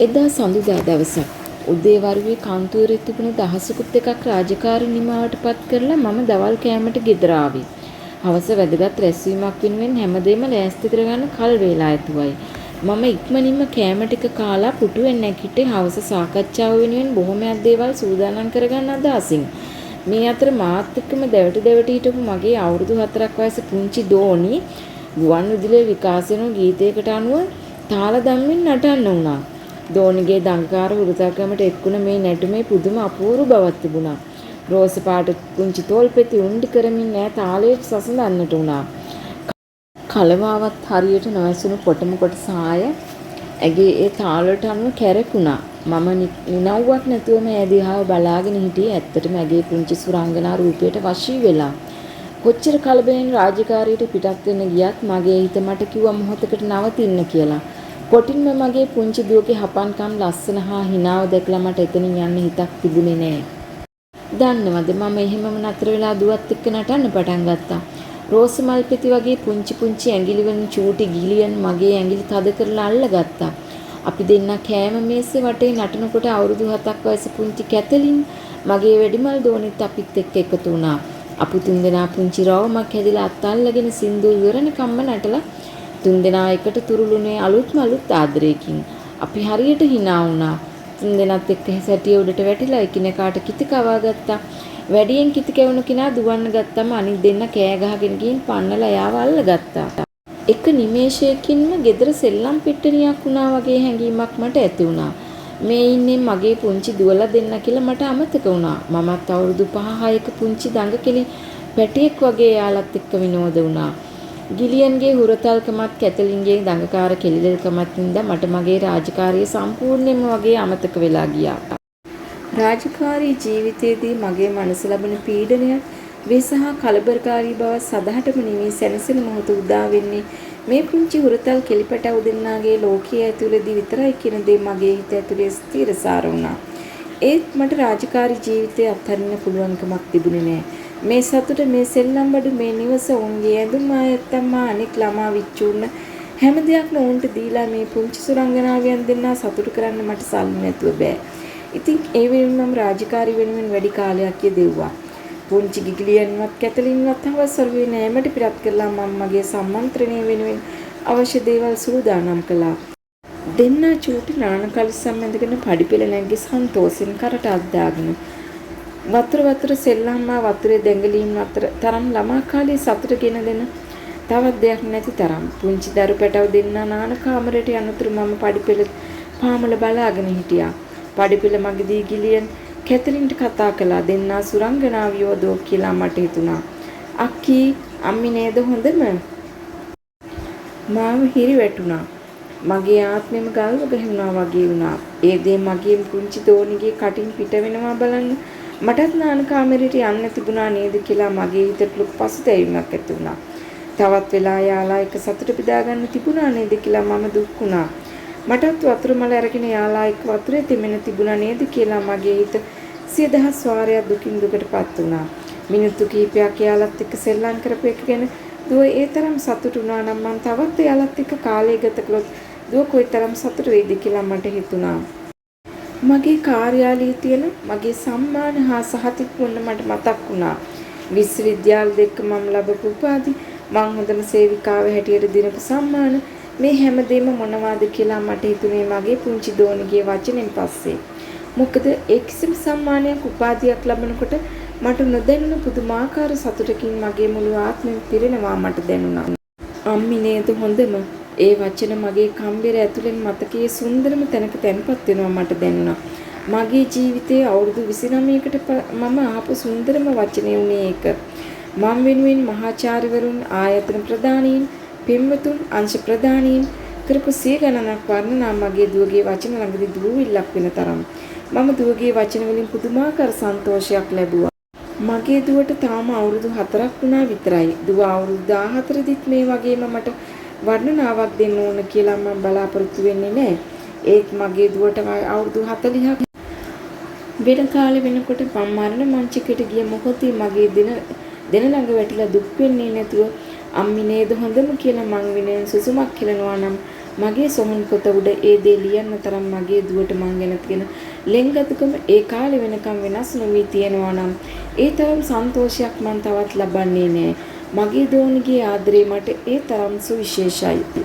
එදා සඳුදා දවසක් උදේ වරුවේ කාන්තුවරේ තිබුණ දහසකුත් එකක් රාජකාරී නිමාවටපත් කරලා මම දවල් කෑමට ගෙදර ආවේ. හවස වැදගත් රැස්වීමක් වෙනුවෙන් හැමදේම ලෑස්ති කරගන්න කල් වේලා ඇතුවයි. මම ඉක්මනින්ම කෑම ටික කාලා පුටුවෙන් නැගිට්ටේ හවස සාකච්ඡාව වෙනුවෙන් බොහොමයක් දේවල් සූදානම් කරගන්න අදහසින්. මේ අතර මාත් එක්කම දැවටි හිටපු මගේ අවුරුදු 4ක් වයස පුංචි දෝනි ගුවන් විදුලියේ විකාශන ගීතයකට අනුව තාල දම්මින් නටන්න වුණා. දෝනිගේ දංකාර හුරුතල්කමට එක්කුණ මේ නැටුමේ පුදුම අපූර්ව බවක් තිබුණා. රෝස පාට පුංචි තෝල්පෙති උණ්ඩි කරමින් ඈ තාලයට සසඳන්නට වුණා. කලවාවත් හරියට නොඇසුණු පොටම කොටස ආය ඇගේ ඒ තාලයට අනුව කැරකුණා. මම නිනව්වක් නැතුවම ඈ දිහාව බලාගෙන හිටියේ ඇත්තටම ඇගේ පුංචි සුරංගනා රූපයට වශී වෙලා. කොච්චර කලබලෙන් රාජකාරියට පිටත් වෙන්න ගියත් මගේ හිත මට කිව්වා මොහොතකට නවතින්න කියලා. කොටින්ම මගේ පුංචි දුවගේ හපන්කම් ලස්සන හා හිනාව දැකලා මට එතනින් යන්න හිතක් තිබුණේ නෑ. දන්නවද මම එහෙමම නතර වෙලා දුවත් එක්ක නටන්න පටන් ගත්තා. රෝස මල් පෙති වගේ පුංචි ඇඟිලි වලින් චූටි ගිලියන් මගේ ඇඟිලි තද කරලා අල්ලගත්තා. අපි දෙන්න කෑම මේසේ වටේ නටනකොට අවුරුදු 7ක් වයස පුංචි කැතලින් මගේ වැඩිමල් දෝනිත් අපිත් එක්ක එකතු වුණා. අපි තුන්දෙනා පුංචි රවුමක් හැදිලා අත් අල්ලගෙන සින්දුව ඉවරනකම්ම නටලා තුන්දෙනා එකට තුරුළුනේ අලුත් ආදරයකින්. අපි හරියට hina වුණා. තුන්දෙනාත් එක්ක සැටිය උඩට වැටිලා එකිනෙකාට කිති කවා ගත්තා. වැඩියෙන් කිති කැවුණු කෙනා දුවන්න ගත්තම අනිත් දෙන්න කෑ ගහගෙන ගින් පන්නලා යාව අල්ලගත්තා. එක නිමේෂයකින්ම ගෙදර සෙල්ලම් පිට්ටනියක් වුණා වගේ හැඟීමක් මට ඇති වුණා. මේ ඉන්නේ මගේ පුංචි දුවලා දෙන්න කියලා මට අමතක වුණා. මමත් අවුරුදු 5-6ක පුංචි දඟකෙලි පැටියෙක් වගේ යාලත් එක්ක විනෝද වුණා. ගිලියන්ගේ හුරතල්කමත් කැතලින්ගේ දඟකාර කෙලිලකමත් හින්දා මට මගේ රාජකාරිය සම්පූර්ණයෙන්ම වගේ අමතක වෙලා ගියා. රාජකාරී ජීවිතයේදී මගේ මනස ලබන පීඩනය, වෙසහ කලබලකාරී බව සදහටම නිවි සැනසෙන මොහොත උදා වෙන්නේ මේ පුංචි හුරතල් කෙලිපටව දෙන්නාගේ ලෝකයේ ඇතුළේදී විතරයි කියන දේ මගේ හිත ඇතුලේ ස්ථිරසාර වුණා. ඒත් මට රාජකාරී ජීවිතය අත්හරින්න පුළුවන්කමක් තිබුණේ නෑ. මේ සතුට මේ සෙල්ලම් බඩු මේ නිවස උන්ගේ ඇඳුම් ආයත්තම්මා අනෙක් ළමා විච්චුන්න හැම දෙයක්ම උන්ට දීලා මේ පුංචි සුරංගනාවියන් දෙන්නා සතුටු කරන්න මට සල්ලි නැතුව බෑ. ඉතින් ඒ වෙනුවෙන් මම රාජකාරී වෙනුවෙන් වැඩි කාලයක් යෙදුවා. පුංචි ගිගලියන්වත් කැතලින්වත් අවසරුවේ නෑමට පිටත් කරලා මම මගේ සම්මන්ත්‍රණය වෙනුවෙන් අවශ්‍ය දේවල් සූදානම් කළා. දෙන්නා චූටි නාන කලිසම් ඇඳගෙන පඩිපෙළ නැග්ගේ සන්තෝෂෙන් කරට අද්දාගෙන වතුර සෙල්ලම්මා වතුරේ දැඟලීම් අතර තරම් ළමා කාලේ සතුට ගෙන දෙන තවත් දෙයක් නැති තරම් පුංචි දරු පැටව දෙන්නා නාන කාමරයට යනතුරු මම පඩිපෙළ පාමල බලාගෙන හිටියා. පඩිපෙළ මගදී ගිලියන් කැතලින්ට කතා කළා. දෙන්නා සුරංගනාවියෝ දෝ කියලා මට හිතුණා. අක්කී අම්මි නේද හොඳම? මාව හිරි වැටුණා. මගේ ආත්මෙම ගල්ව ගහුණා වගේ වුණා. ඒ දේ මගේ පුංචි දෝනිගේ කටින් පිට වෙනවා බලන්න මටත් නාන කාමරේට යන්න තිබුණා නේද කියලා මගේ හිතට ලොකු පසුතැවීමක් ඇති වුණා. තවත් වෙලා යාලා එක සතුට බෙදා ගන්න තිබුණා නේද කියලා මම දුක් වුණා. මටත් වතුර මල අරගෙන යාලා එක්ක වතුරේ තෙමෙන තිබුණා නේද කියලා මගේ හිත 100,000 වාරයක් දුකින් දුකටපත් වුණා. මිනිත්තු කිහිපයක් යාලත් එක්ක සෙල්ලම් කරපු එක ගැන දුව ඒ තරම් සතුටු වුණා නම් මම තවත් යාලත් එක්ක කාලය ගත කළොත් දුව කොයිතරම් සතුටු වෙයිද කියලා මට හිතුණා. මගේ කාර්යාලයේ තියෙන මගේ සම්මාන හා සහතික වුණ මට මතක් වුණා. විශ්වවිද්‍යාල දෙක මම ලැබපු උපාධි, මං හොඳම සේවිකාව හැටියට දිනපු සම්මාන, මේ හැමදේම මොනවාද කියලා මට හිතුනේ මගේ පුංචි දෝනිගේ වචනෙන් පස්සේ. මොකද ඒ කිසිම සම්මානයක් උපාධියක් ලැබනකොට මට නොදැනුණු පුදුමාකාර සතුටකින් මගේ මුළු ආත්මෙම පිරෙනවා මට දැනුණා. අම්මි නේද හොඳම? ඒ වචන මගේ කම්බිර ඇතුලෙන් මතකයේ සුන්දරම තැනක තැන්පත් වෙනවා මට දැනුණා. මගේ ජීවිතයේ අවුරුදු 29කට මම ආපු සුන්දරම වචනේ උනේ ඒක. මම වෙනුවෙන් මහාචාර්යවරුන්, ආයතන ප්‍රධානීන්, පින්වතුන්, අංශ ප්‍රධානීන් කරපු සිය ගණනක් වර්ණනා මගේ දුවගේ වචන ළඟදී දුවිල්ලක් වෙන තරම්. මම දුවගේ වචන වලින් පුදුමාකාර සන්තෝෂයක් ලැබුවා. මගේ දුවට තාම අවුරුදු 4ක් වුණා විතරයි. දුව අවුරුදු 14 දිත් මේ වගේම මට වර්ණනාවක් දෙන්න ඕන කියලා මම බලාපොරොත්තු වෙන්නේ නැහැ. ඒත් මගේ දුවට අවුරුදු 40ක් වෙන කාලෙ වෙනකොට මම මරණ මංචකයට ගිය මොහොතේ මගේ දෙන ළඟ වැටිලා දුක් වෙන්නේ නැතුව අම්මි නේද හොඳම කියලා මං වෙනෙන් සුසුමක් කියනවා නම් මගේ සොහොන් පොත උඩ ඒ දේ ලියන්න තරම් මගේ දුවට මං ගැන තියෙන ලෙන්ගතුකම ඒ කාලේ වෙනකම් වෙනස් නොවී තියෙනවා නම් ඒ තරම් සන්තෝෂයක් මං තවත් ලබන්නේ නෑ. මගේ දෝනිගේ ආදරේ මට ඒ තරම් සුවිශේෂයි.